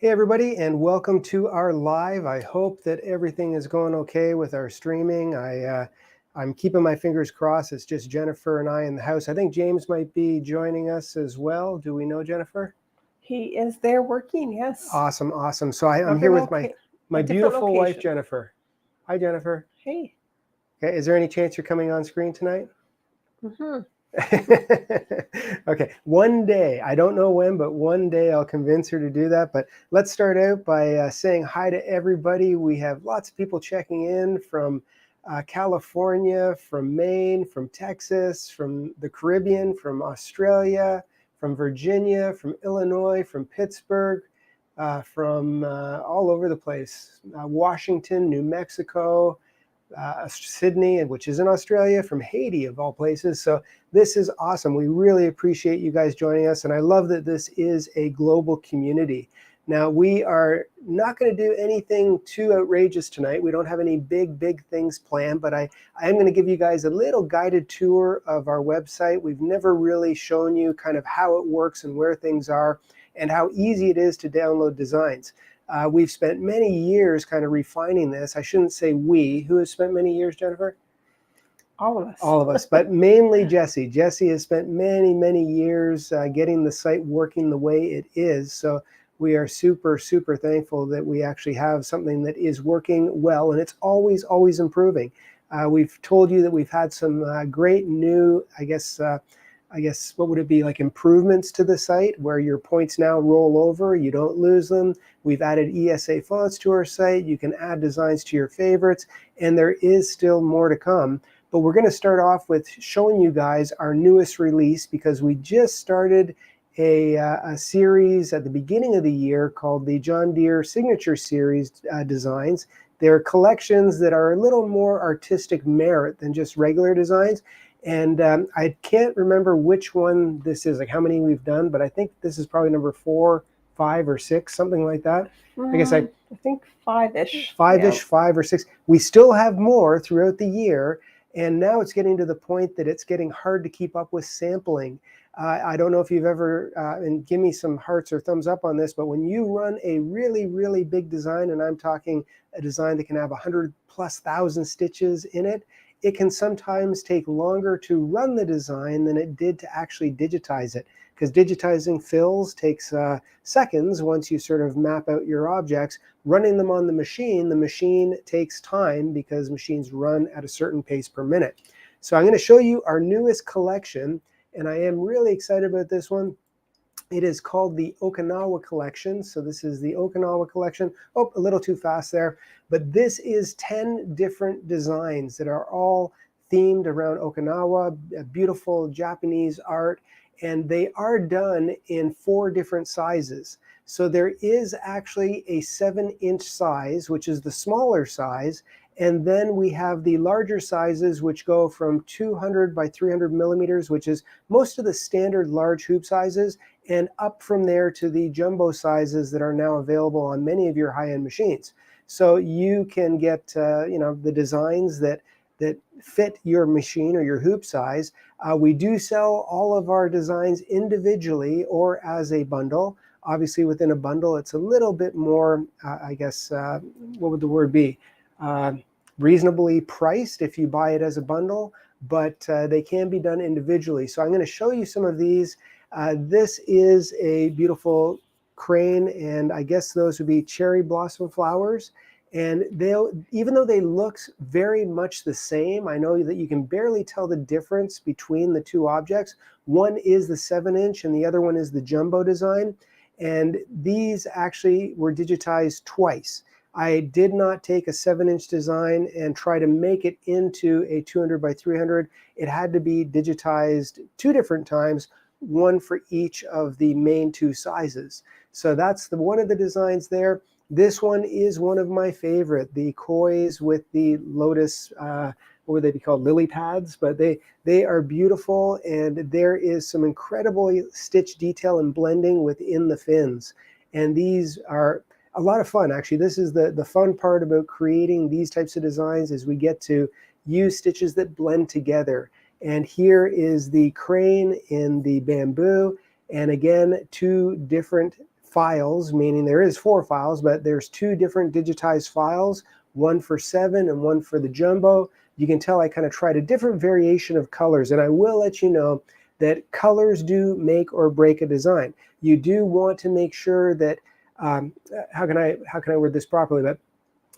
Hey everybody, and welcome to our live. I hope that everything is going okay with our streaming. I'm keeping my fingers crossed. It's just Jennifer and I in the house. I think James might be joining us as well. Do we know Jennifer? He is there working, yes. Awesome, awesome. So I'm here Different with my a different beautiful wife, location. Jennifer. Hi, Jennifer. Hey. Okay, is there any chance you're coming on screen tonight? Mm-hmm. Okay, one day, I don't know when, but one day I'll convince her to do that. But let's start out by saying hi to everybody. We have lots of people checking in from California, from Maine, from Texas, from the Caribbean, from Australia, from Virginia, from Illinois, from Pittsburgh, from all over the place. Washington, New Mexico, Sydney, which is in Australia, from Haiti of all places. So this is awesome. We really appreciate you guys joining us, and I love that this is a global community. Now, we are not going to do anything too outrageous tonight. We don't have any big things planned, but I am going to give you guys a little guided tour of our website. We've never really shown you kind of how it works and where things are and how easy it is to download designs. We've spent many years kind of refining this. I shouldn't say we. Who has spent many years, Jennifer? All of us. All of us, but mainly Jesse. Jesse has spent many years getting the site working the way it is. So we are super thankful that we actually have something that is working well, and it's always improving. We've told you that we've had some great new, I guess, what would it be, like improvements to the site where your points now roll over, you don't lose them. We've added ESA fonts to our site. You can add designs to your favorites, and there is still more to come. But we're going to start off with showing you guys our newest release, because we just started a series at the beginning of the year called the John Deere Signature Series designs. They're collections that are a little more artistic merit than just regular designs. And I can't remember which one this is, like how many we've done, but I think this is probably number 4, 5, or 6, something like that. I think 5-ish. 5-ish, yeah. 5 or 6. We still have more throughout the year, and now it's getting to the point that it's getting hard to keep up with sampling. I don't know if you've ever, and give me some hearts or thumbs up on this, but when you run a really big design, and I'm talking a design that can have 100,000+ stitches in it, it can sometimes take longer to run the design than it did to actually digitize it, because digitizing fills takes seconds once you sort of map out your objects. Running them on the machine takes time because machines run at a certain pace per minute. So I'm going to show you our newest collection, and I am really excited about this one. It is called the Okinawa collection. So this is the Okinawa collection. Oh, a little too fast there. But this is 10 different designs that are all themed around Okinawa, beautiful Japanese art. And they are done in 4 different sizes. So there is actually a 7-inch size, which is the smaller size. And then we have the larger sizes, which go from 200 by 300 millimeters, which is most of the standard large hoop sizes, and up from there to the jumbo sizes that are now available on many of your high-end machines. So you can get the designs that fit your machine or your hoop size. We do sell all of our designs individually or as a bundle. Obviously, within a bundle, it's a little bit more, I guess, what would the word be? Reasonably priced if you buy it as a bundle, but they can be done individually. So I'm going to show you some of these. This is a beautiful crane, and I guess those would be cherry blossom flowers. And even though they look very much the same, I know that you can barely tell the difference between the two objects. One is the 7-inch and the other one is the jumbo design. And these actually were digitized twice. I did not take a 7-inch design and try to make it into a 200 by 300. It had to be digitized 2 different times, one for each of the main 2 sizes. So that's one of the designs there. This one is one of my favorite, the kois with the lotus, what would they be called, lily pads, but they are beautiful, and there is some incredible stitch detail and blending within the fins. And these are a lot of fun, actually. This is the fun part about creating these types of designs, is we get to use stitches that blend together. And here is the crane in the bamboo, and again, 2 different files, meaning there is 4 files, but there's 2 different digitized files, one for 7 and one for the jumbo. You can tell I kind of tried a different variation of colors, and I will let you know that colors do make or break a design. You do want to make sure that, how can I word this properly, but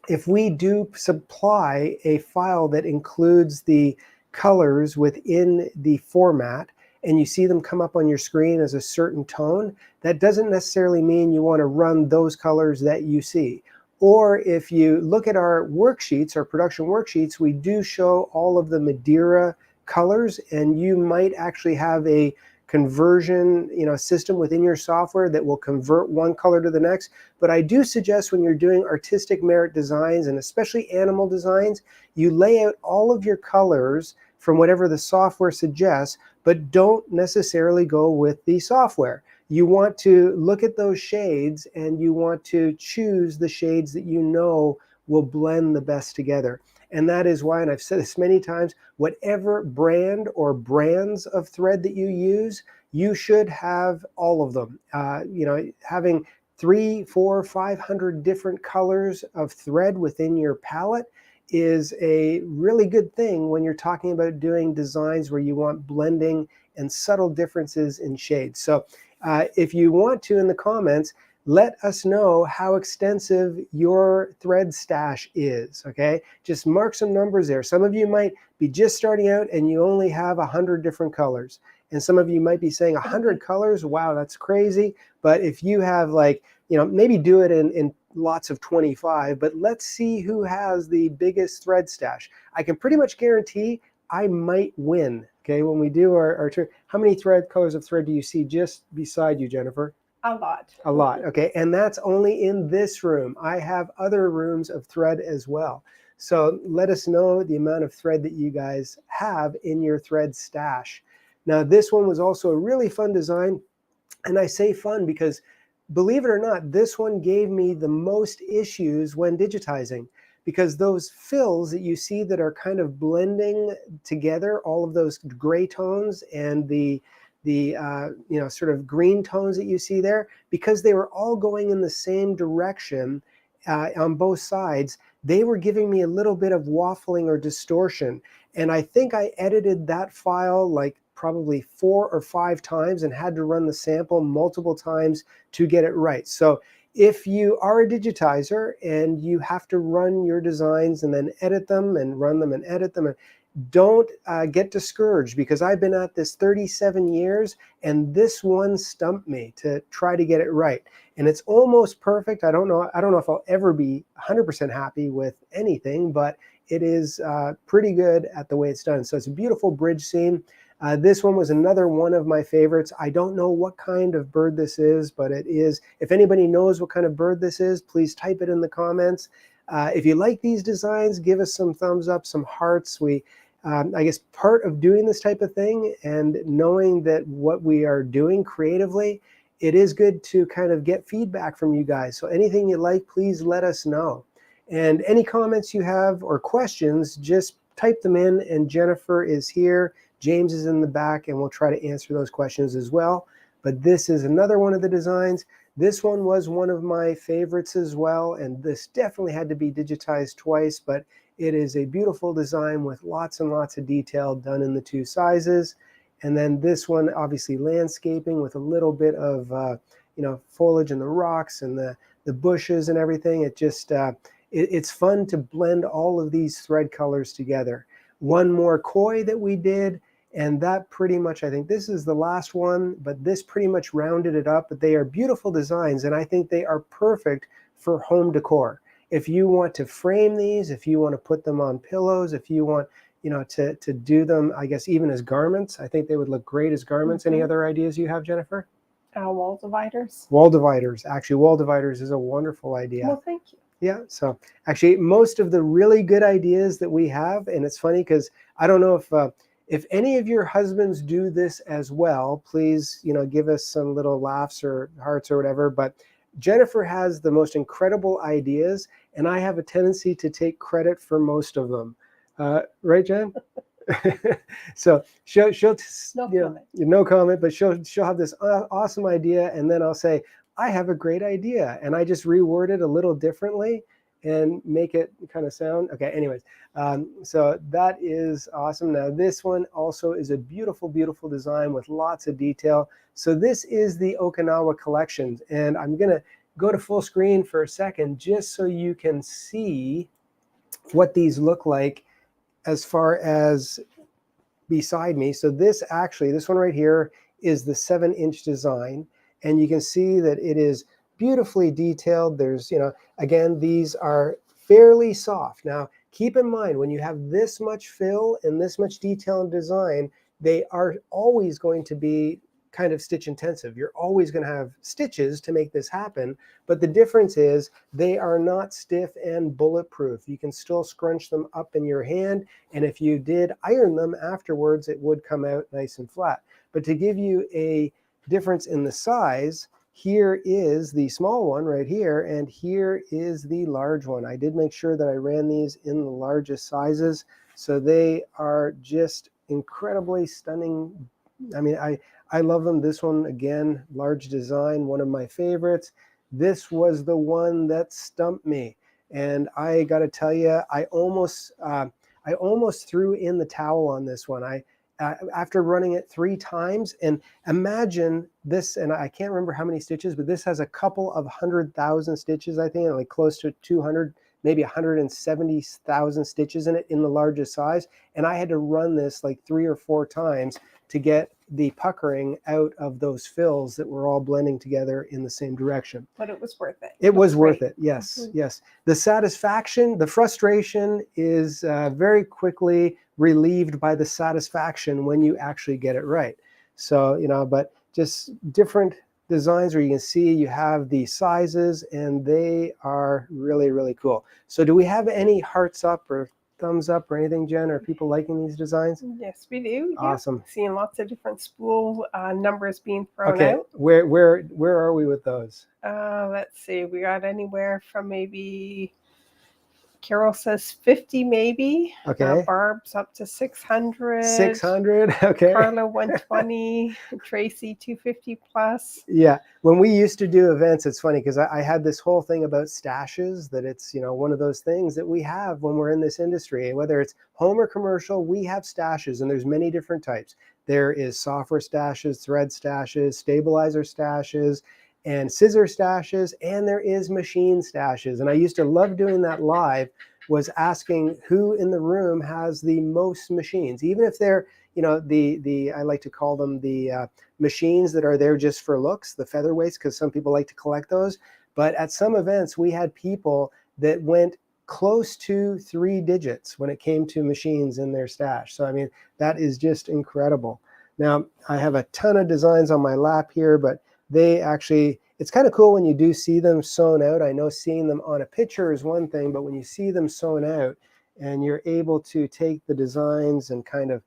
if we do supply a file that includes the colors within the format, and you see them come up on your screen as a certain tone, that doesn't necessarily mean you want to run those colors that you see. Or if you look at our worksheets, our production worksheets, we do show all of the Madeira colors, and you might actually have a conversion system within your software that will convert one color to the next. But I do suggest when you're doing artistic merit designs, and especially animal designs, you lay out all of your colors from whatever the software suggests, but don't necessarily go with the software. You want to look at those shades, and you want to choose the shades that you know will blend the best together. And that is why, and I've said this many times, whatever brand or brands of thread that you use, you should have all of them. Having 300, 400, 500 different colors of thread within your palette is a really good thing when you're talking about doing designs where you want blending and subtle differences in shades. So if you want to, in the comments, let us know how extensive your thread stash is, okay? Just mark some numbers there. Some of you might be just starting out and you only have 100 different colors. And some of you might be saying 100 colors, wow, that's crazy. But if you have maybe do it in lots of 25, but let's see who has the biggest thread stash. I can pretty much guarantee I might win, okay, when we do our turn. How many colors of thread do you see just beside you, Jennifer? A lot. A lot, okay, and that's only in this room. I have other rooms of thread as well. So let us know the amount of thread that you guys have in your thread stash. Now, this one was also a really fun design, and I say fun because, believe it or not, this one gave me the most issues when digitizing, because those fills that you see that are kind of blending together, all of those gray tones and the sort of green tones that you see there, because they were all going in the same direction on both sides, they were giving me a little bit of waffling or distortion. And I think I edited that file like probably 4 or 5 times and had to run the sample multiple times to get it right. So if you are a digitizer and you have to run your designs and then edit them and run them and edit them, don't get discouraged, because I've been at this 37 years and this one stumped me to try to get it right. And it's almost perfect. I don't know if I'll ever be 100% happy with anything, but it is pretty good at the way it's done. So it's a beautiful bridge scene. This one was another one of my favorites. I don't know what kind of bird this is, but it is. If anybody knows what kind of bird this is, please type it in the comments. If you like these designs, give us some thumbs up, some hearts. I guess part of doing this type of thing and knowing that what we are doing creatively, it is good to kind of get feedback from you guys. So anything you like, please let us know. And any comments you have or questions, just type them in, and Jennifer is here. James is in the back, and we'll try to answer those questions as well. But this is another one of the designs. This one was one of my favorites as well, and this definitely had to be digitized twice, but it is a beautiful design with lots and lots of detail done in the 2 sizes. And then this one, obviously landscaping with a little bit of foliage and the rocks and the bushes and everything. It just it's fun to blend all of these thread colors together. One more koi that we did, and that pretty much, I think this is the last one, but this pretty much rounded it up. But they are beautiful designs, and I think they are perfect for home decor. If you want to frame these, if you want to put them on pillows, if you want to do them, I guess, even as garments, I think they would look great as garments. Any other ideas you have, Jennifer? Wall dividers. Wall dividers. Actually, wall dividers is a wonderful idea. Well, thank you. Yeah, so actually most of the really good ideas that we have, and it's funny because I don't know if any of your husbands do this as well, please give us some little laughs or hearts or whatever, but Jennifer has the most incredible ideas, and I have a tendency to take credit for most of them. Right, Jen? So she'll No comment. no comment, but she'll have this awesome idea, and then I'll say, I have a great idea. And I just reword it a little differently and make it kind of sound, okay, anyways. So that is awesome. Now this one also is a beautiful, beautiful design with lots of detail. So this is the Okinawa collection. And I'm gonna go to full screen for a second just so you can see what these look like as far as beside me. So this one right here is the 7-inch design. And you can see that it is beautifully detailed. There's, again, these are fairly soft. Now, keep in mind, when you have this much fill and this much detail and design, they are always going to be kind of stitch intensive. You're always going to have stitches to make this happen. But the difference is they are not stiff and bulletproof. You can still scrunch them up in your hand. And if you did iron them afterwards, it would come out nice and flat. But to give you a difference in the size, here is the small one right here, and here is the large one. I did make sure that I ran these in the largest sizes, so they are just incredibly stunning. I mean, I love them. This one, again, large design, one of my favorites. This was the one that stumped me. And I got to tell you, I almost threw in the towel on this one. After running it 3 times, and imagine this, and I can't remember how many stitches, but this has a couple of 100,000 stitches, I think, like close to 200, maybe 170,000 stitches in it in the largest size. And I had to run this like 3 or 4 times to get the puckering out of those fills that were all blending together in the same direction. But it was worth it. It was worth it. Yes, yes. The satisfaction, the frustration is very quickly relieved by the satisfaction when you actually get it right. So, but just different designs where you can see you have the sizes, and they are really, really cool. So do we have any hearts up or thumbs up or anything, Jen? Are people liking these designs? Yes, we do. Awesome. Yep. Seeing lots of different spool numbers being thrown okay. out. Where are we with those? Let's see. We got anywhere from maybe, Carol says 50 maybe. Okay. Barb's up to 600. 600. Okay. Carla 120. Tracy 250 plus. Yeah. When we used to do events, it's funny because I had this whole thing about stashes, that it's, one of those things that we have when we're in this industry, whether it's home or commercial, we have stashes, and there's many different types. There is software stashes, thread stashes, stabilizer stashes, and scissor stashes, and there is machine stashes. And I used to love doing that live, was asking who in the room has the most machines, even if they're, I like to call them the machines that are there just for looks, the featherweights, because some people like to collect those. But at some events, we had people that went close to 3 digits when it came to machines in their stash. So, I mean, that is just incredible. Now, I have a ton of designs on my lap here, but they actually, it's kind of cool when you do see them sewn out. I know seeing them on a picture is one thing, but when you see them sewn out and you're able to take the designs and kind of,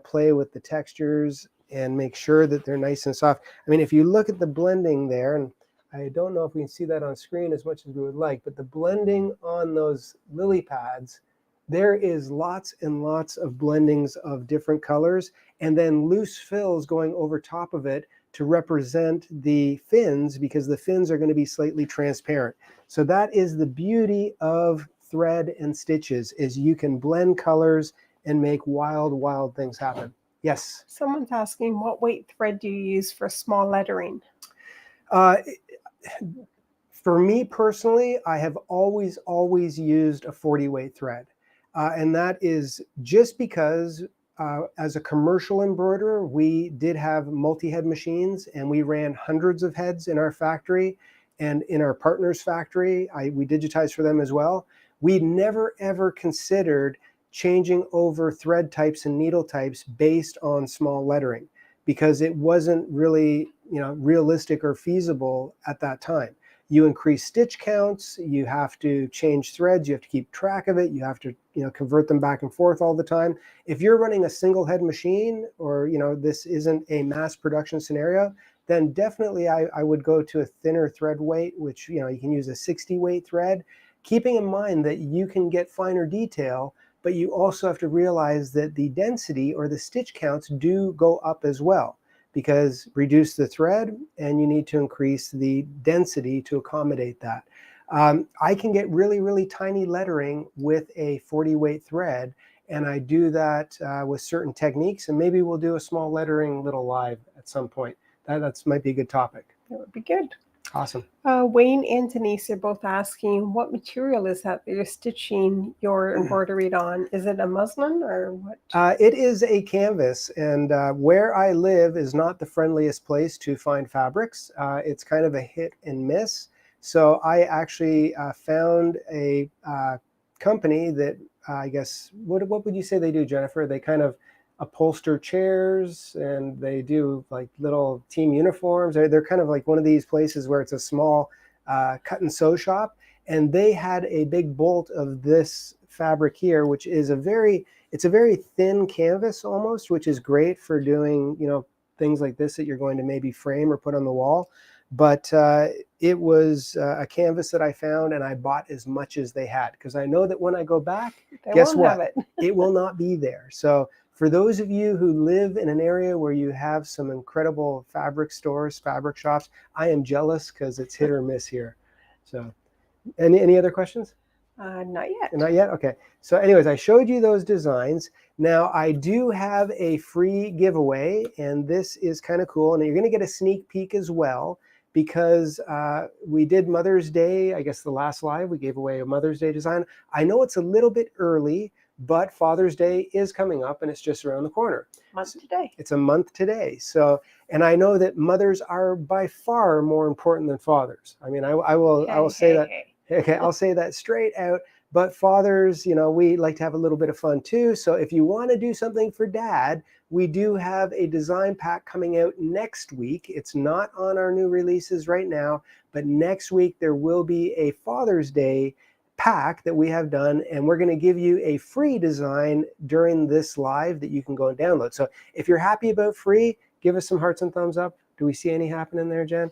play with the textures and make sure that they're nice and soft. I mean, if you look at the blending there, and I don't know if we can see that on screen as much as we would like, but the blending on those lily pads, there is lots and lots of blendings of different colors, and then loose fills going over top of it to represent the fins, because the fins are going to be slightly transparent. So that is the beauty of thread and stitches, is you can blend colors and make wild, wild things happen. Yes? Someone's asking, what weight thread do you use for small lettering? For me personally, I have always used a 40 weight thread. And that is just because as a commercial embroiderer, we did have multi-head machines, and we ran hundreds of heads in our factory, and in our partner's factory, we digitized for them as well. We never ever considered changing over thread types and needle types based on small lettering, because it wasn't really, realistic or feasible at that time. You increase stitch counts, you have to change threads, you have to keep track of it, you have to, convert them back and forth all the time. If you're running a single head machine, or, this isn't a mass production scenario, then definitely I would go to a thinner thread weight, which, you can use a 60 weight thread, keeping in mind that you can get finer detail, but you also have to realize that the density or the stitch counts do go up as well. because reduce the thread and you need to increase the density to accommodate that. I can get really, really tiny lettering with a 40 weight thread, and I do that with certain techniques, and maybe we'll do a small lettering little live at some point. That's might be a good topic. That would be good. Awesome. Wayne and Denise are both asking, what material is that you're stitching your embroidery on? Is it a muslin or what? It is a canvas, and where I live is not the friendliest place to find fabrics. It's kind of a hit and miss. So I actually found a company that I guess, what would you say they do, Jennifer? They kind of upholster chairs, and they do like little team uniforms. They're kind of like one of these places where it's a small cut and sew shop, and they had a big bolt of this fabric here, which is it's a very thin canvas almost, which is great for doing, things like this that you're going to maybe frame or put on the wall. But it was a canvas that I found, and I bought as much as they had, because I know that when I go back, guess what? It will not be there. So for those of you who live in an area where you have some incredible fabric stores, fabric shops, I am jealous, because it's hit or miss here. So any other questions? Not yet. Not yet? Okay. So anyways, I showed you those designs. Now I do have a free giveaway, and this is kind of cool. And you're going to get a sneak peek as well, because we did Mother's Day. I guess the last live, we gave away a Mother's Day design. I know it's a little bit early, but Father's Day is coming up, and it's just around the corner. Month today. It's a month today. So, and I know that mothers are by far more important than fathers. I mean, I will say that. Okay, I'll say that straight out. But fathers, we like to have a little bit of fun too. So if you want to do something for dad, we do have a design pack coming out next week. It's not on our new releases right now, but next week there will be a Father's Day pack that we have done, and we're going to give you a free design during this live that you can go and download. So if you're happy about free, give us some hearts and thumbs up. Do we see any happening there, Jen?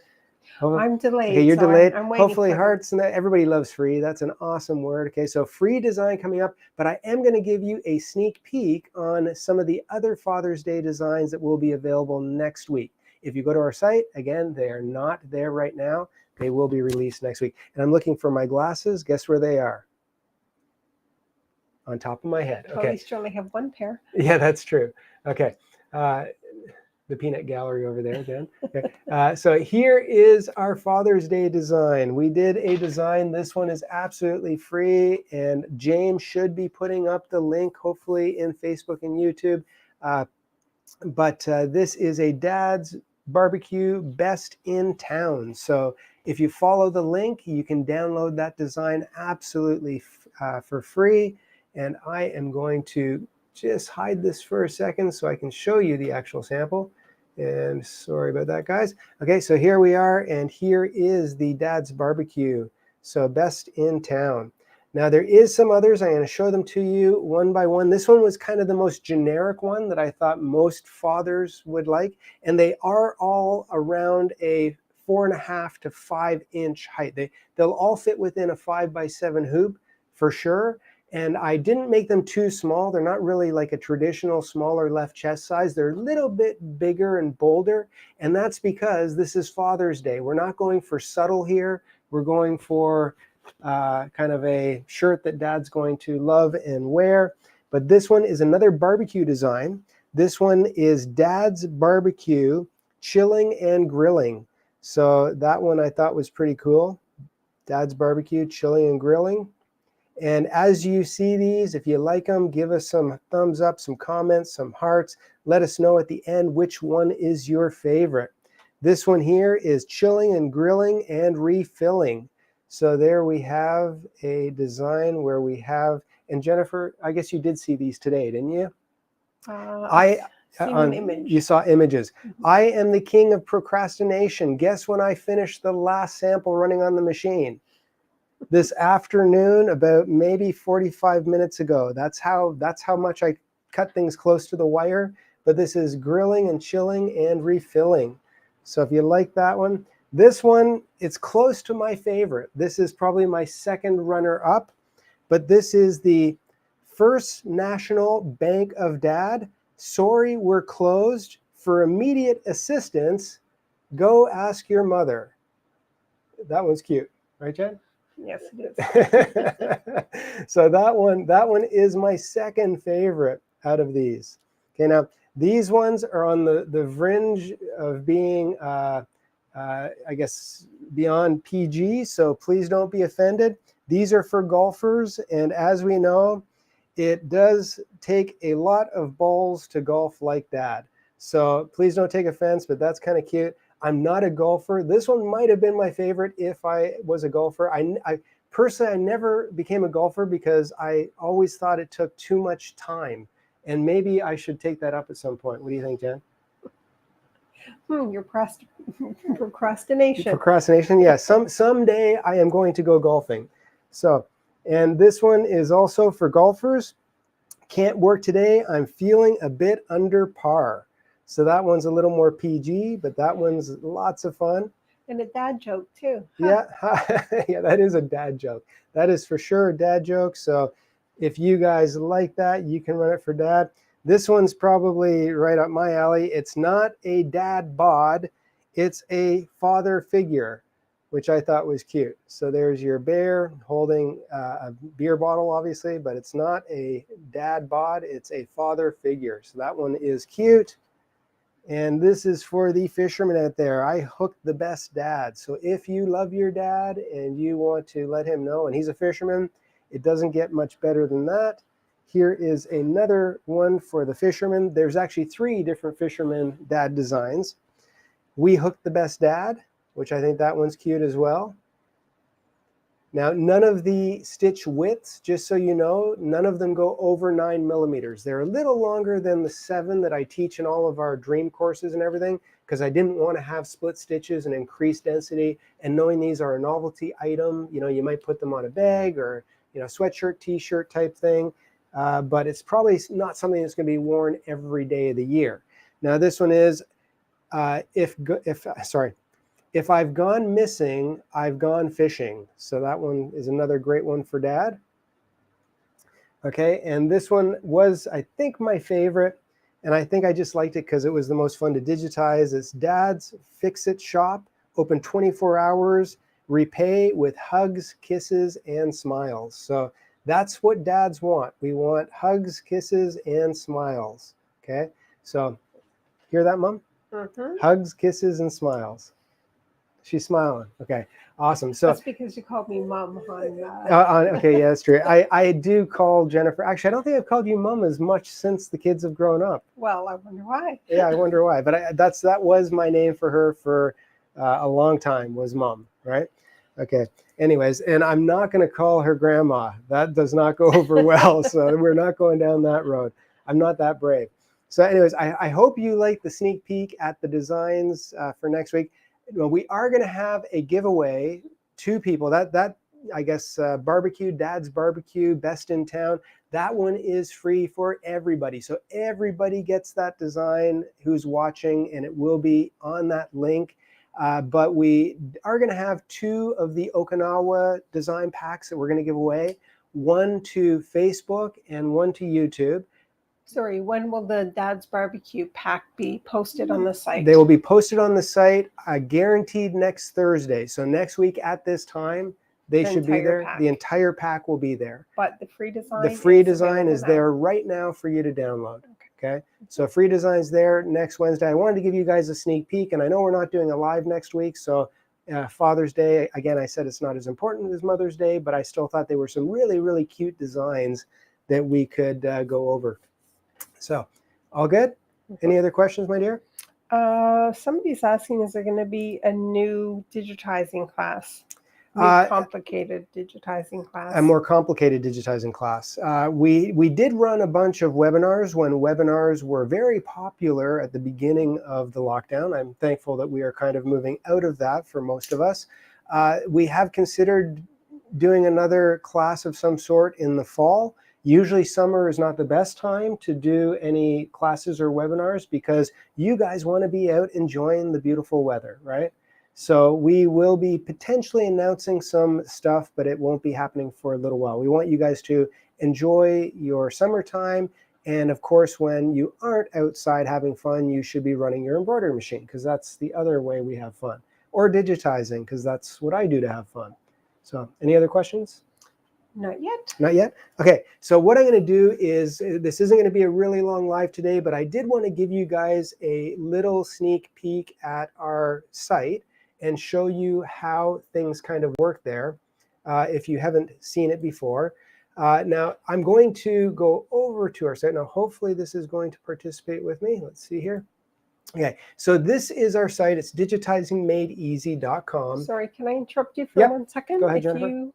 I'm delayed. Okay, you're delayed. I'm waiting. Hopefully hearts, and everybody loves free. That's an awesome word. Okay, so free design coming up, but I am going to give you a sneak peek on some of the other Father's Day designs that will be available next week. If you go to our site, again, they are not there right now. They will be released next week. And I'm looking for my glasses. Guess where they are? On top of my head. Okay. At least you only have one pair. Yeah, that's true. Okay. The peanut gallery over there, Jen. Okay. So here is our Father's Day design. We did a design. This one is absolutely free, and James should be putting up the link, hopefully, in Facebook and YouTube. But this is a Dad's Barbecue Best in Town. So if you follow the link, you can download that design absolutely for free. And I am going to just hide this for a second so I can show you the actual sample. And sorry about that, guys. Okay, so here we are, and here is the Dad's Barbecue. So Best in Town. Now there is some others. I'm going to show them to you one by one. This one was kind of the most generic one that I thought most fathers would like, and they are all around a 4.5 to 5 inch height. They'll all fit within a 5x7 hoop for sure. And I didn't make them too small. They're not really like a traditional smaller left chest size. They're a little bit bigger and bolder. And that's because this is Father's Day. We're not going for subtle here. We're going for kind of a shirt that Dad's going to love and wear. But this one is another barbecue design. This one is Dad's Barbecue Chilling and Grilling. So that one I thought was pretty cool. Dad's Barbecue Chilling and Grilling. And as you see these, if you like them, give us some thumbs up, some comments, some hearts. Let us know at the end which one is your favorite. This one here is Chilling and Grilling and Refilling. So there we have a design where we have, and Jennifer, I guess you did see these today, didn't you? Seen an image. You saw images. Mm-hmm. I am the king of procrastination. Guess when I finished the last sample running on the machine? This afternoon, about maybe 45 minutes ago. That's how much I cut things close to the wire. But this is grilling and chilling and refilling. So if you like that one, this one, it's close to my favorite. This is probably my second runner up, but this is the First National Bank of Dad. Sorry, we're closed. for immediate assistance, go ask your mother. That one's cute, right, Jen? Yes, it is. So that one is my second favorite out of these. Okay, now these ones are on the fringe of being, I guess, beyond PG. So please don't be offended. These are for golfers, and as we know, it does take a lot of balls to golf like Dad. So please don't take offense, but that's kind of cute. I'm not a golfer. This one might have been my favorite if I was a golfer. I personally, I never became a golfer because I always thought it took too much time. And maybe I should take that up at some point. What do you think, Jen? Your procrastination. Procrastination, yeah. Someday I am going to go golfing. So, and this one is also for golfers. Can't work today. I'm feeling a bit under par. So that one's a little more PG, but that one's lots of fun. And a dad joke too. Yeah, yeah, that is a dad joke. That is for sure a dad joke. So if you guys like that, you can run it for Dad. This one's probably right up my alley. It's not a dad bod. It's a father figure, which I thought was cute. So there's your bear holding a beer bottle, obviously, but it's not a dad bod. It's a father figure. So that one is cute. And this is for the fishermen out there. I hooked the best dad. So if you love your dad and you want to let him know, and he's a fisherman, it doesn't get much better than that. Here is another one for the fisherman. There's actually 3 different fisherman dad designs. We hooked the best dad, which I think that one's cute as well. Now, none of the stitch widths, just so you know, none of them go over 9 millimeters. They're a little longer than the 7 that I teach in all of our dream courses and everything, because I didn't want to have split stitches and increased density. And knowing these are a novelty item, you know, you might put them on a bag or, you know, sweatshirt, t-shirt type thing. But it's probably not something that's going to be worn every day of the year. Now, this one is, if I've gone missing, I've gone fishing. So that one is another great one for Dad. Okay, and this one was, I think, my favorite. And I think I just liked it because it was the most fun to digitize. It's Dad's Fix-It Shop, open 24 hours, repay with hugs, kisses, and smiles. So that's what dads want. We want hugs, kisses, and smiles. Okay, so hear that, Mom? Mm-hmm. Hugs, kisses, and smiles. She's smiling. Okay, awesome. So that's because you called me Mom on okay, yeah, that's true. I do call Jennifer. Actually, I don't think I've called you Mom as much since the kids have grown up. Well, I wonder why. Yeah, I wonder why. But that was my name for her for a long time, was Mom, right? Okay. Anyways, and I'm not going to call her Grandma. That does not go over well. So we're not going down that road. I'm not that brave. So anyways, I hope you like the sneak peek at the designs for next week. Well, we are going to have a giveaway to people. That I guess barbecue, Dad's Barbecue, best in town. That one is free for everybody. So everybody gets that design who's watching, and it will be on that link. But we are going to have 2 of the Okinawa design packs that we're going to give away. One to Facebook and one to YouTube. Sorry, when will the Dad's Barbecue pack be posted on the site? They will be posted on the site, guaranteed next Thursday. So next week at this time, they should be there. Pack. The entire pack will be there. But the free design? The free design is there right now for you to download. Okay. So free design's there next Wednesday. I wanted to give you guys a sneak peek, and I know we're not doing a live next week. So Father's Day, again, I said it's not as important as Mother's Day, but I still thought they were some really, really cute designs that we could go over. So, all good? Any other questions, my dear? Somebody's asking, is there going to be a new digitizing class? Complicated digitizing class? A more complicated digitizing class. We did run a bunch of webinars when webinars were very popular at the beginning of the lockdown. I'm thankful that we are kind of moving out of that for most of us. We have considered doing another class of some sort in the fall. Usually summer is not the best time to do any classes or webinars because you guys want to be out enjoying the beautiful weather, right? So we will be potentially announcing some stuff, but it won't be happening for a little while. We want you guys to enjoy your summertime And of course, when you aren't outside having fun, you should be running your embroidery machine, because that's the other way we have fun. Or digitizing, because that's what I do to have fun. So any other questions? Not yet. Not yet? Okay, so what I'm going to do is, this isn't going to be a really long live today, but I did want to give you guys a little sneak peek at our site and show you how things kind of work there, if you haven't seen it before. Now, I'm going to go over to our site. Now, hopefully this is going to participate with me. Let's see here. Okay, so this is our site. It's digitizingmadeeasy.com. Sorry, can I interrupt you for Yep. 1 second? Go ahead, Jennifer.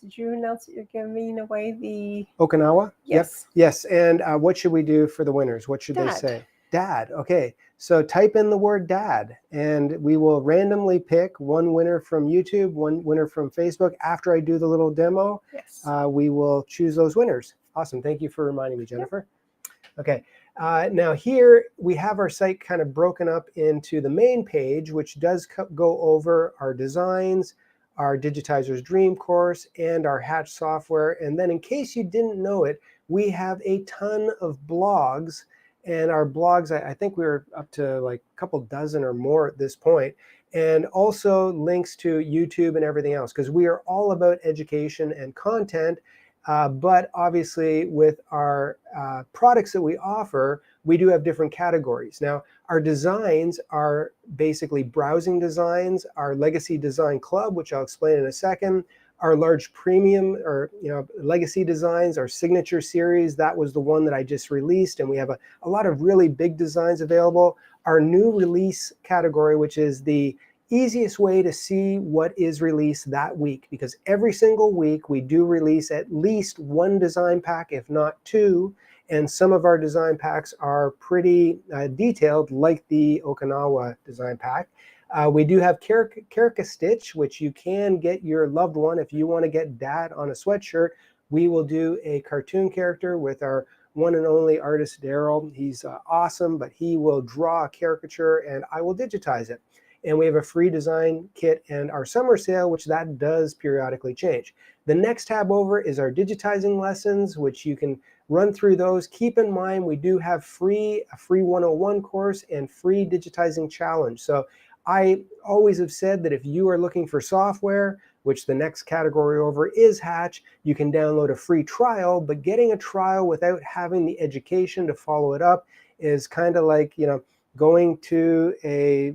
Did you announce that you're giving away the Okinawa? Yes. Yep. Yes. And what should we do for the winners? What should they Dad. say? Dad. Okay. So type in the word dad, and we will randomly pick one winner from YouTube, one winner from Facebook. After I do the little demo, Yes. we will choose those winners. Awesome. Thank you for reminding me, Jennifer. Yep. Okay. Now here we have our site kind of broken up into the main page, which does go over our designs, our Digitizer's Dream course, and our Hatch software. And then in case you didn't know it, we have a ton of blogs. And our blogs, I think we're up to like a couple dozen or more at this point. And also links to YouTube and everything else, because we are all about education and content. But obviously with our products that we offer, we do have different categories. Now, our designs are basically browsing designs, our Legacy Design Club, which I'll explain in a second, our large premium or legacy designs, our signature series. That was the one that I just released, and we have a lot of really big designs available. Our new release category, which is the easiest way to see what is released that week, because every single week we do release at least one design pack, if not two, and some of our design packs are pretty detailed, like the Okinawa design pack. We do have Carica Stitch, which you can get your loved one if you want to get dad on a sweatshirt. We will do a cartoon character with our one and only artist, Daryl. He's awesome, but he will draw a caricature and I will digitize it. And we have a free design kit and our summer sale, which that does periodically change. The next tab over is our digitizing lessons, which you can run through those. Keep in mind, we do have a free 101 course and free digitizing challenge. So I always have said that if you are looking for software, which the next category over is Hatch, you can download a free trial, but getting a trial without having the education to follow it up is kind of like, going to a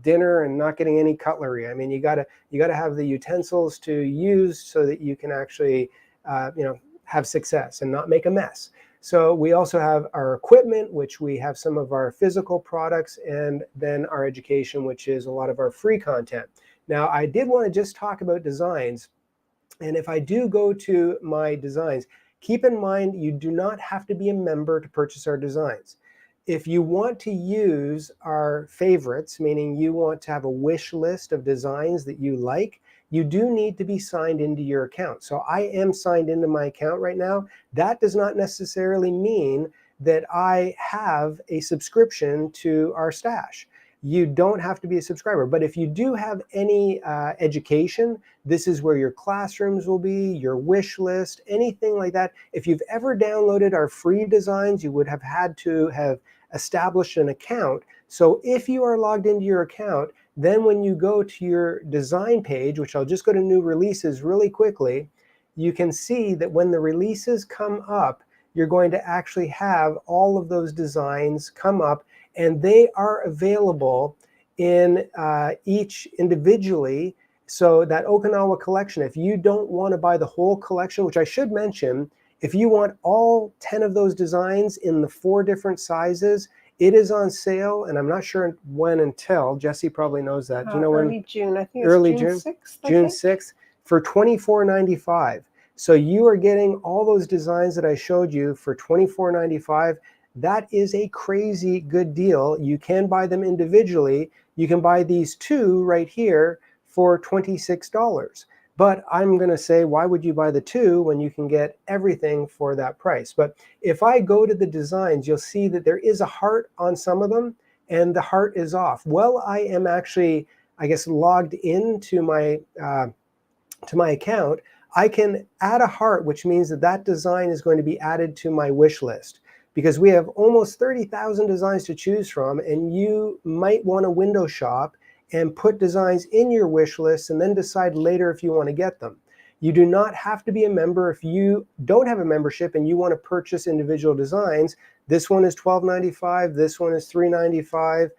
dinner and not getting any cutlery. I mean, you gotta have the utensils to use so that you can actually have success and not make a mess. So we also have our equipment, which we have some of our physical products, and then our education, which is a lot of our free content. Now, I did want to just talk about designs. And if I do go to my designs, keep in mind you do not have to be a member to purchase our designs. If you want to use our favorites, meaning you want to have a wish list of designs that you like, you do need to be signed into your account. So I am signed into my account right now. That does not necessarily mean that I have a subscription to our stash. You don't have to be a subscriber, but if you do have any education, this is where your classrooms will be, your wish list, anything like that. If you've ever downloaded our free designs, you would have had to have established an account. So if you are logged into your account, then when you go to your design page, which I'll just go to new releases really quickly, you can see that when the releases come up, you're going to actually have all of those designs come up, and they are available in each individually. So that Okinawa collection, if you don't want to buy the whole collection, which I should mention, if you want all 10 of those designs in the 4 different sizes, it is on sale, and I'm not sure when until. Jesse probably knows that. Do you know when? Early June. I think Early it's June June? 6th. June 6th for $24.95. So you are getting all those designs that I showed you for $24.95. That is a crazy good deal. You can buy them individually. You can buy these 2 right here for $26. But I'm going to say, why would you buy the 2 when you can get everything for that price? But if I go to the designs, you'll see that there is a heart on some of them, and the heart is off. Well, I am actually, I guess, logged into my account. I can add a heart, which means that that design is going to be added to my wish list, because we have almost 30,000 designs to choose from, and you might want to window shop and put designs in your wish list and then decide later if you want to get them. You do not have to be a member. If you don't have a membership and you want to purchase individual designs, this one is $12.95, this one is $3.95.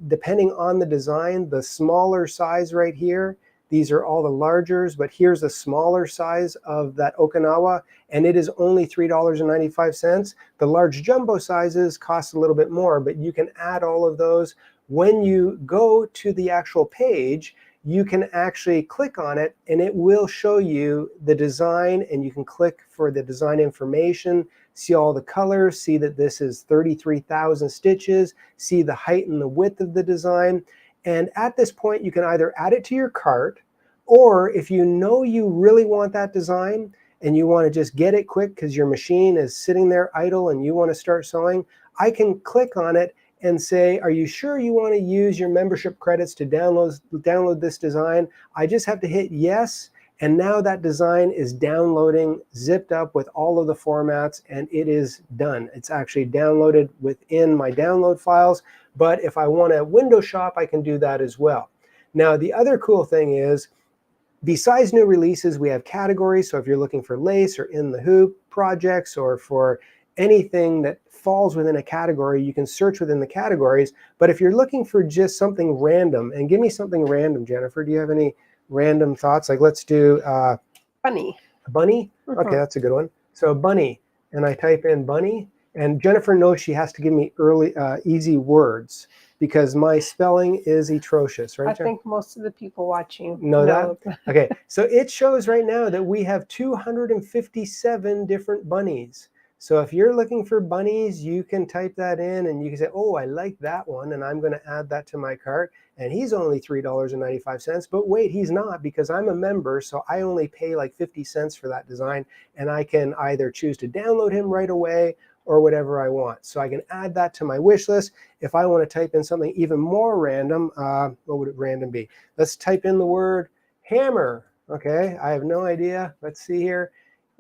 Depending on the design, the smaller size right here, these are all the largers, but here's a smaller size of that Okinawa, and it is only $3.95. The large jumbo sizes cost a little bit more, but you can add all of those. When you go to the actual page, you can actually click on it and it will show you the design, and you can click for the design information, see all the colors, see that this is 33,000 stitches, see the height and the width of the design. And at this point, you can either add it to your cart, or if you know you really want that design and you want to just get it quick because your machine is sitting there idle and you want to start sewing, I can click on it and say, are you sure you want to use your membership credits to download this design? I just have to hit yes, and now that design is downloading, zipped up with all of the formats, and it is done. It's actually downloaded within my download files, but if I want to window shop, I can do that as well. Now, the other cool thing is, besides new releases, we have categories. So if you're looking for lace or in the hoop projects, or for anything that falls within a category, you can search within the categories. But if you're looking for just something random, and give me something random, Jennifer, do you have any random thoughts? Like, let's do Bunny. a bunny. Okay, that's a good one. So bunny, and I type in bunny, and Jennifer knows she has to give me easy words, because my spelling is atrocious, right, I Jennifer? think most of the people watching know that. Okay, so it shows right now that we have 257 different bunnies. So if you're looking for bunnies, you can type that in and you can say, oh, I like that one, and I'm going to add that to my cart, and he's only $3.95. But wait, he's not, because I'm a member, so I only pay like 50 cents for that design, and I can either choose to download him right away or whatever I want. So I can add that to my wish list. If I want to type in something even more random, what would it random be? Let's type in the word hammer. Okay, I have no idea. Let's see here.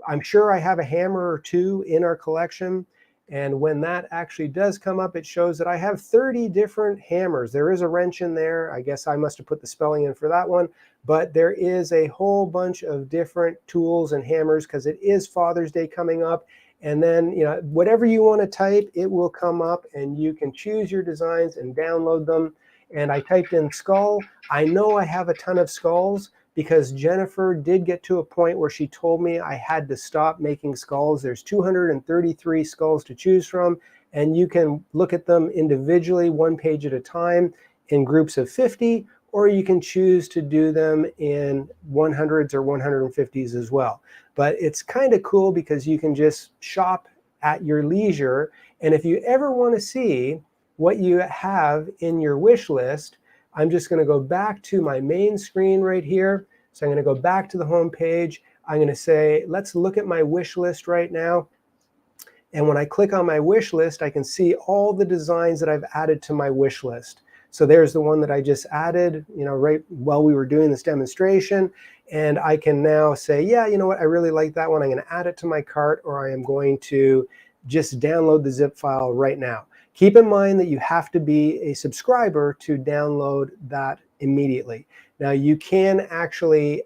I'm sure I have a hammer or two in our collection. And when that actually does come up, it shows that I have 30 different hammers. There is a wrench in there. I guess I must have put the spelling in for that one. But there is a whole bunch of different tools and hammers, because it is Father's Day coming up. And then, whatever you want to type, it will come up, and you can choose your designs and download them. And I typed in skull. I know I have a ton of skulls, because Jennifer did get to a point where she told me I had to stop making skulls. There's 233 skulls to choose from, and you can look at them individually, one page at a time, in groups of 50, or you can choose to do them in 100s or 150s as well. But it's kind of cool because you can just shop at your leisure. And if you ever want to see what you have in your wish list, I'm just going to go back to my main screen right here. So I'm going to go back to the home page. I'm going to say, let's look at my wish list right now. And when I click on my wish list, I can see all the designs that I've added to my wish list. So there's the one that I just added, right while we were doing this demonstration. And I can now say, yeah, you know what, I really like that one. I'm going to add it to my cart, or I am going to just download the zip file right now. Keep in mind that you have to be a subscriber to download that immediately. Now, you can actually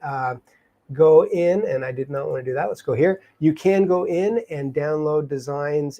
go in, and I did not want to do that. Let's go here. You can go in and download designs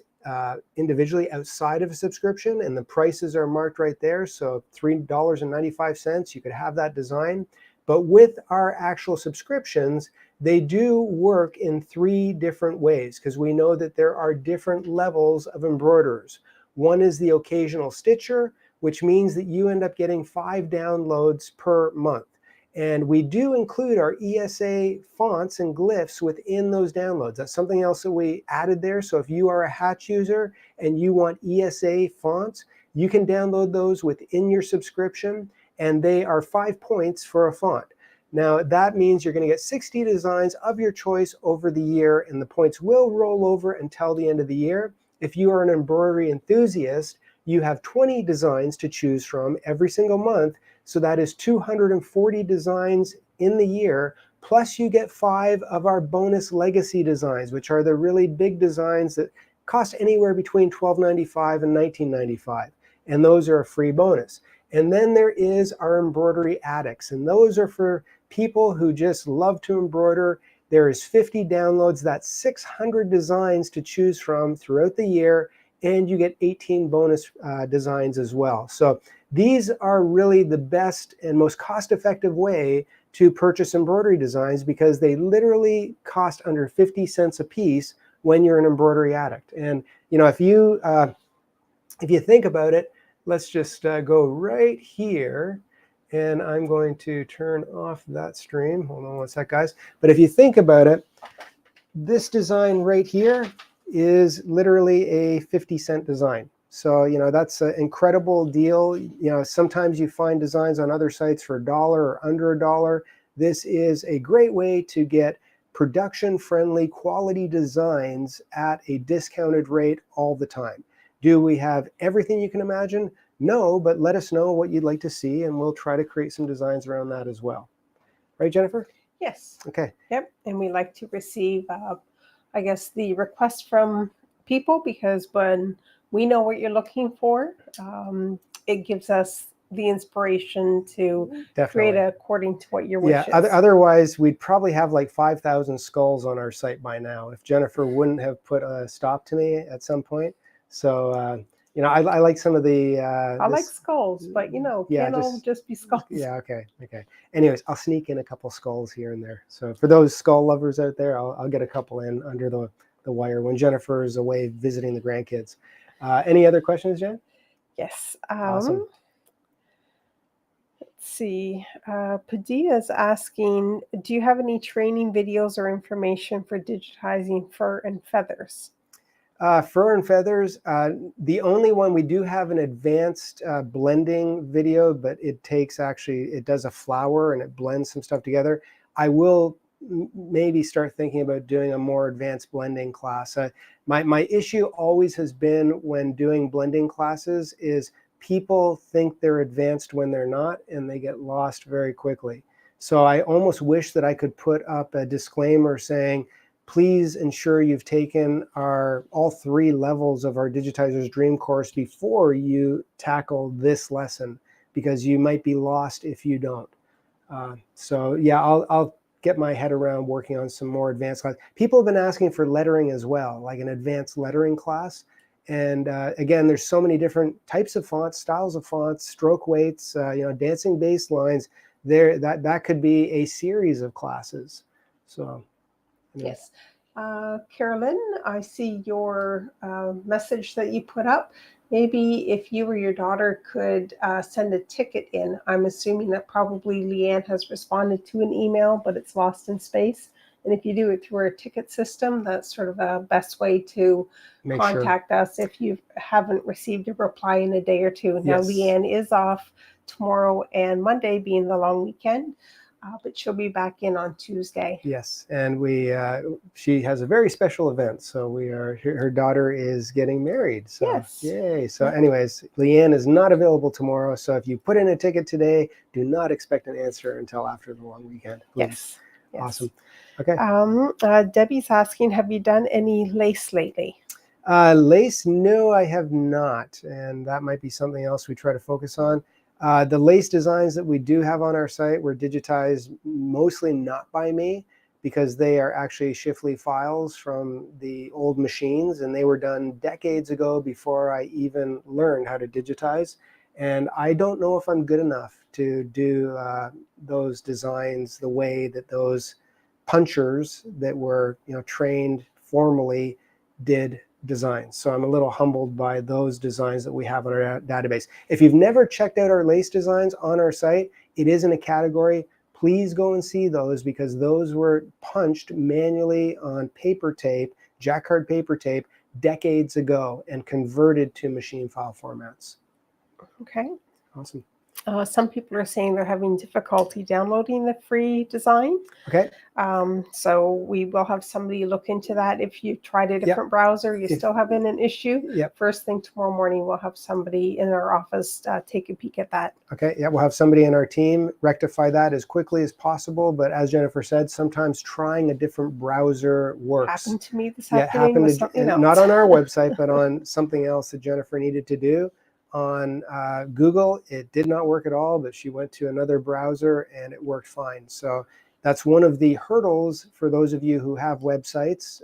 individually outside of a subscription, and the prices are marked right there. So $3.95, you could have that design. But with our actual subscriptions, they do work in 3 different ways, because we know that there are different levels of embroiderers. One is the occasional stitcher, which means that you end up getting 5 downloads per month. And we do include our ESA fonts and glyphs within those downloads. That's something else that we added there. So if you are a Hatch user and you want ESA fonts, you can download those within your subscription, and they are 5 points for a font. Now, that means you're going to get 60 designs of your choice over the year, and the points will roll over until the end of the year. If you are an embroidery enthusiast, you have 20 designs to choose from every single month. So that is 240 designs in the year, Plus you get 5 of our bonus legacy designs, which are the really big designs that cost anywhere between $12.95 and $19.95. And those are a free bonus. And then there is our embroidery attics, and those are for people who just love to embroider. There is 50 downloads, that's 600 designs to choose from throughout the year, and you get 18 bonus designs as well. So these are really the best and most cost-effective way to purchase embroidery designs, because they literally cost under 50 cents a piece when you're an embroidery addict. And you know, if you think about it, let's just go right here, and I'm going to turn off that stream. Hold on one sec, guys. But if you think about it, this design right here is literally a 50-cent design. So, you know, that's an incredible deal. You know, sometimes you find designs on other sites for $1 or under $1. This is a great way to get production-friendly quality designs at a discounted rate all the time. Do we have everything you can imagine? No, but let us know what you'd like to see, and we'll try to create some designs around that as well. Right, Jennifer? Yes. Okay. Yep. And we like to receive, I guess, the requests from people, because when we know what you're looking for, it gives us the inspiration to create according to what your wish is. Otherwise, we'd probably have like 5,000 skulls on our site by now if Jennifer wouldn't have put a stop to me at some point. So, you know, I like some of the... I like skulls, but, you know, can't all just be skulls. Yeah, okay. Anyways, I'll sneak in a couple skulls here and there. So for those skull lovers out there, I'll get a couple in under the wire when Jennifer is away visiting the grandkids. Any other questions, Jen? Yes. Awesome. Let's see. Padilla is asking, do you have any training videos or information for digitizing fur and feathers? Fur and feathers, the only one, we do have an advanced blending video, but it does a flower and it blends some stuff together. I will maybe start thinking about doing a more advanced blending class. My issue always has been when doing blending classes is people think they're advanced when they're not, and they get lost very quickly. So I almost wish that I could put up a disclaimer saying, please ensure you've taken all 3 levels of our Digitizer's Dream course before you tackle this lesson, because you might be lost if you don't. So yeah, I'll get my head around working on some more advanced classes. People have been asking for lettering as well, like an advanced lettering class. And again, there's so many different types of fonts, styles of fonts, stroke weights, you know, dancing baselines. That could be a series of classes. So. Yes. Carolyn, I see your message that you put up. Maybe if you or your daughter could send a ticket in. I'm assuming that probably Leanne has responded to an email, but it's lost in space. And if you do it through our ticket system, that's sort of the best way to contact us if you haven't received a reply in a day or two. Now, Leanne is off tomorrow and Monday, being the long weekend. But she'll be back in on Tuesday. Yes, and she has a very special event. So her daughter is getting married. So yes. Yay. So anyways, Leanne is not available tomorrow. So if you put in a ticket today, do not expect an answer until after the long weekend. Please. Yes. Awesome. Okay. Debbie's asking, have you done any lace lately? Lace, no, I have not. And that might be something else we try to focus on. The lace designs that we do have on our site were digitized mostly not by me, because they are actually Shifley files from the old machines, and they were done decades ago before I even learned how to digitize. And I don't know if I'm good enough to do those designs the way that those punchers that were, you know, trained formally did designs. So I'm a little humbled by those designs that we have on our database. If you've never checked out our lace designs on our site, it is in a category. Please go and see those, because those were punched manually on paper tape, jacquard paper tape, decades ago, and converted to machine file formats. Okay. Awesome. Some people are saying they're having difficulty downloading the free design. Okay. So we will have somebody look into that. If you've tried a different browser, you're still having an issue. Yep. First thing tomorrow morning, we'll have somebody in our office take a peek at that. Okay. Yeah, we'll have somebody in our team rectify that as quickly as possible. But as Jennifer said, sometimes trying a different browser works. Happened to me this Yeah, it afternoon happened with to, something else. not on our website, but on something else that Jennifer needed to do. On Google, it did not work at all, but she went to another browser and it worked fine. So that's one of the hurdles for those of you who have websites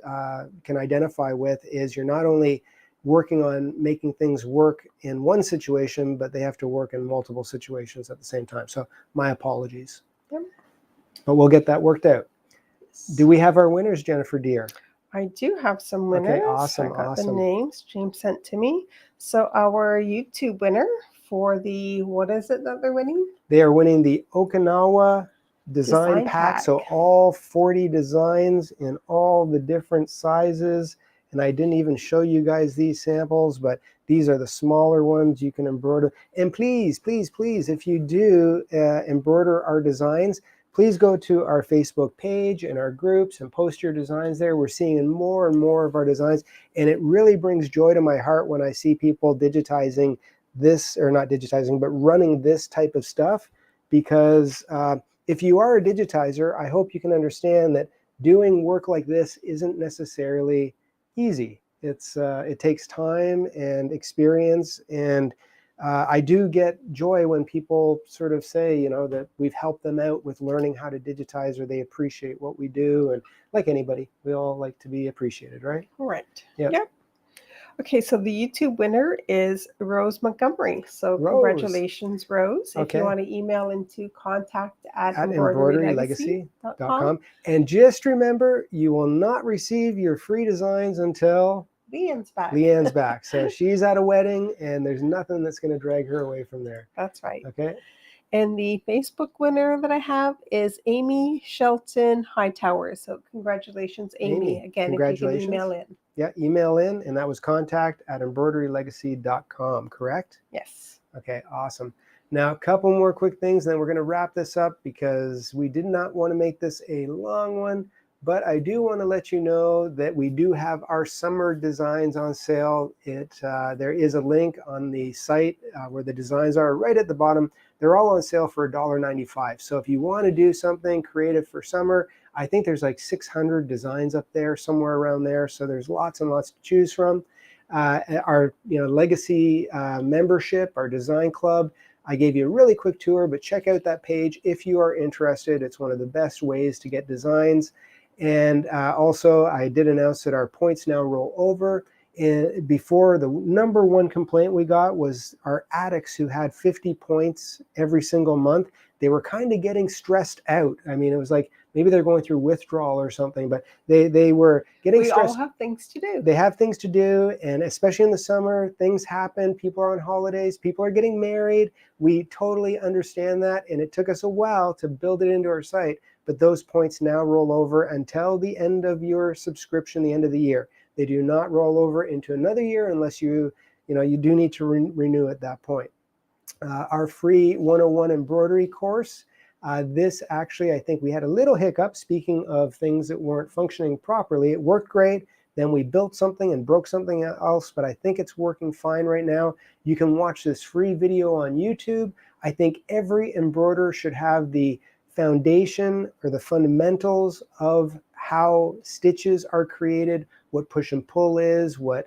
can identify with, is you're not only working on making things work in one situation, but they have to work in multiple situations at the same time. So my apologies. Yep. But we'll get that worked out. Do we have our winners, Jennifer dear? I do have some winners. Okay, awesome, I got awesome. the names James sent to me. So our YouTube winner for the, what is it that they're winning? They are winning the Okinawa design pack. So all 40 designs in all the different sizes. And I didn't even show you guys these samples, but these are the smaller ones you can embroider. And please, please, please, if you do embroider our designs, please go to our Facebook page and our groups and post your designs there. We're seeing more and more of our designs, and it really brings joy to my heart when I see people digitizing this, or not digitizing, but running this type of stuff. Because if you are a digitizer, I hope you can understand that doing work like this isn't necessarily easy. It takes time and experience, and I do get joy when people sort of say, you know, that we've helped them out with learning how to digitize, or they appreciate what we do. And like anybody, we all like to be appreciated, right? Right. Yeah. Yep. Okay, so the YouTube winner is Rose Montgomery. So Rose. Congratulations, Rose. If Okay. you want to email into contact@embroiderylegacy.com. And just remember, you will not receive your free designs until Leanne's back. Leanne's back. So she's at a wedding, and there's nothing that's going to drag her away from there. That's right. Okay. And the Facebook winner that I have is Amy Shelton Hightower. So congratulations, Amy. Again, congratulations. If you can email in. Yeah, email in, and that was contact@embroiderylegacy.com, correct? Yes. Okay, awesome. Now, a couple more quick things, and then we're going to wrap this up, because we did not want to make this a long one. But I do want to let you know that we do have our summer designs on sale. There is a link on the site where the designs are right at the bottom. They're all on sale for $1.95. So if you want to do something creative for summer, I think there's like 600 designs up there, somewhere around there. So there's lots and lots to choose from. Our Legacy membership, our design club, I gave you a really quick tour, but check out that page if you are interested. It's one of the best ways to get designs. And also, I did announce that our points now roll over. And before, the number one complaint we got was our addicts who had 50 points every single month. They were kind of getting stressed out. I mean, it was like maybe they're going through withdrawal or something, but they were getting stressed. We all have things to do. They have things to do, and especially in the summer, things happen. People are on holidays. People are getting married. We totally understand that, and it took us a while to build it into our site. But those points now roll over until the end of your subscription, the end of the year. They do not roll over into another year unless you do need to renew at that point. Our free 101 embroidery course, this actually, I think we had a little hiccup. Speaking of things that weren't functioning properly, it worked great. Then we built something and broke something else, but I think it's working fine right now. You can watch this free video on YouTube. I think every embroiderer should have the foundation or the fundamentals of how stitches are created, what push and pull is, what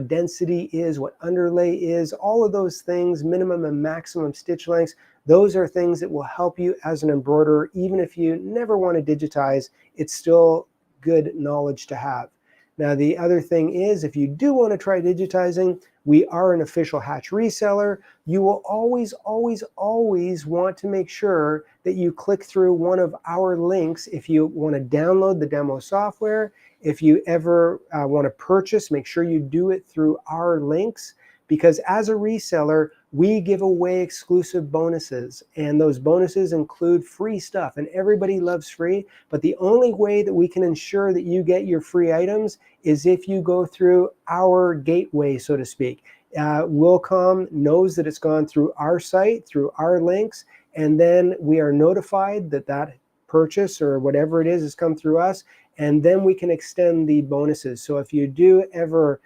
density is, what underlay is, all of those things, minimum and maximum stitch lengths. Those are things that will help you as an embroiderer. Even if you never want to digitize, it's still good knowledge to have. Now, the other thing is, if you do want to try digitizing, we are an official Hatch reseller. You will always, always, always want to make sure that you click through one of our links if you want to download the demo software. If you ever want to purchase, make sure you do it through our links, because as a reseller, we give away exclusive bonuses, and those bonuses include free stuff, and everybody loves free. But the only way that we can ensure that you get your free items is if you go through our gateway, so to speak. Willcom knows that it's gone through our site, through our links, and then we are notified that that purchase or whatever it is has come through us, and then we can extend the bonuses. So if you do ever,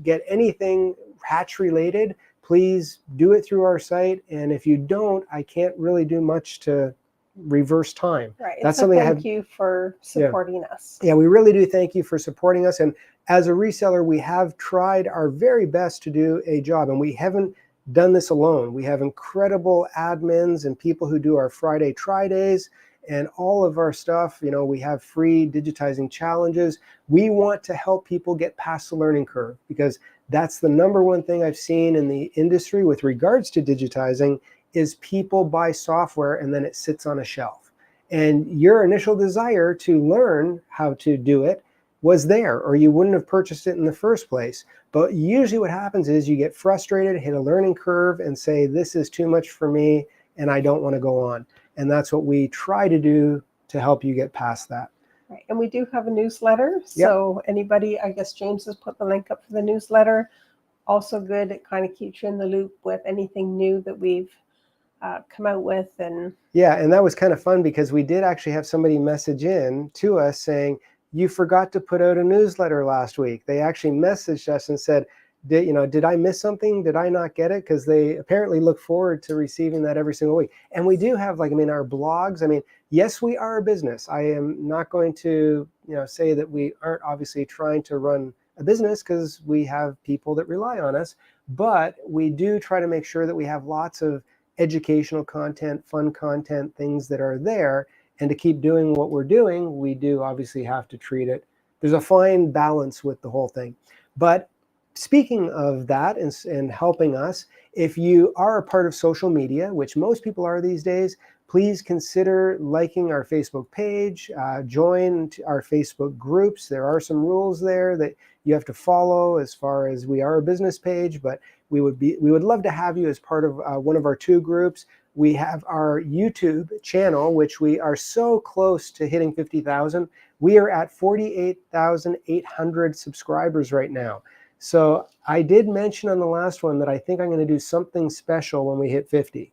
get anything hatch related, please do it through our site. And if you don't, I can't really do much to reverse time. Right. That's so something thank you for supporting us. Yeah, we really do thank you for supporting us. And as a reseller, we have tried our very best to do a job, and we haven't done this alone. We have incredible admins and people who do our Friday try days and all of our stuff. We have free digitizing challenges. We want to help people get past the learning curve, because that's the number one thing I've seen in the industry with regards to digitizing is people buy software and then it sits on a shelf. And your initial desire to learn how to do it was there, or you wouldn't have purchased it in the first place. But usually what happens is you get frustrated, hit a learning curve, and say, this is too much for me, and I don't want to go on. And that's what we try to do to help you get past that. Right. And we do have a newsletter. So anybody, I guess James has put the link up for the newsletter. Also good. It kind of keeps you in the loop with anything new that we've come out with. And that was kind of fun, because we did actually have somebody message in to us saying, you forgot to put out a newsletter last week. They actually messaged us and said, did I miss something? Did I not get it? Because they apparently look forward to receiving that every single week. And we do have, our blogs. Yes, we are a business. I am not going to, say that we aren't obviously trying to run a business, because we have people that rely on us. But we do try to make sure that we have lots of educational content, fun content, things that are there. And to keep doing what we're doing, we do obviously have to treat it. There's a fine balance with the whole thing. But speaking of that and helping us, if you are a part of social media, which most people are these days, please consider liking our Facebook page, join our Facebook groups. There are some rules there that you have to follow as far as we are a business page, but we would love to have you as part of one of our 2 groups. We have our YouTube channel, which we are so close to hitting 50,000. We are at 48,800 subscribers right now. So I did mention on the last one that I think I'm going to do something special when we hit 50.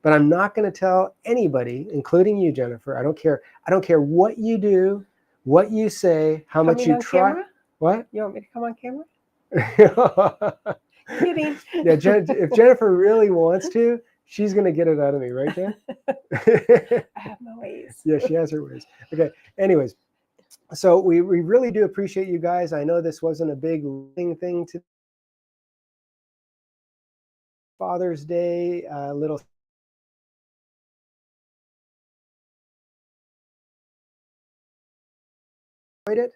But I'm not going to tell anybody, including you, Jennifer. I don't care. I don't care what you do, what you say, how much you try. Camera? What? You want me to come on camera? Kidding. Yeah, if Jennifer really wants to, she's going to get it out of me, right, Jen? I have my ways. Yeah, she has her ways. Okay. Anyways, so we really do appreciate you guys. I know this wasn't a big thing to Father's Day, little it.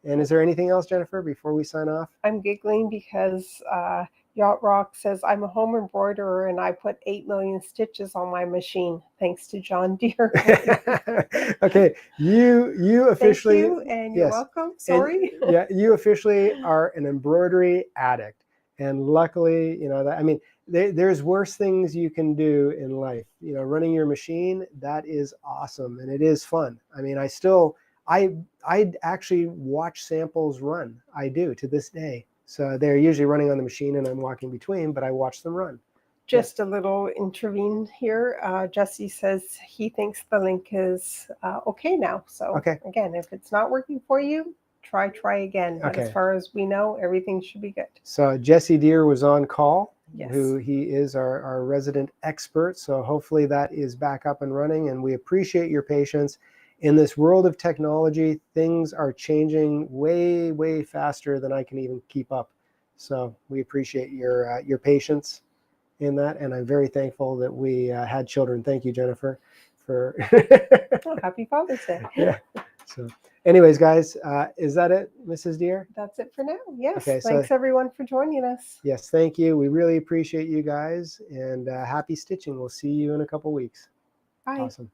And is there anything else, Jennifer, before we sign off? I'm giggling because Yacht Rock says, I'm a home embroiderer and I put 8 million stitches on my machine, thanks to John Deere. Okay, you officially. Thank you, and you're welcome. Sorry. And, you officially are an embroidery addict. And luckily, there's worse things you can do in life. Running your machine, that is awesome. And it is fun. I actually watch samples run. I do to this day. So they're usually running on the machine and I'm walking between, but I watch them run. Just a little intervene here. Jesse says he thinks the link is okay now. So again, if it's not working for you, try again. But as far as we know, everything should be good. So Jesse Deere was on call. Yes. Who he is our resident expert. So hopefully that is back up and running, and we appreciate your patience. In this world of technology, things are changing way, way faster than I can even keep up. So we appreciate your patience in that, and I'm very thankful that we had children. Thank you, Jennifer, for happy Father's Day. Yeah. So anyways, guys, is that it, Mrs. Deere? That's it for now. Yes. Okay, thanks everyone for joining us. Yes, thank you. We really appreciate you guys, and happy stitching. We'll see you in a couple weeks. Bye. Awesome.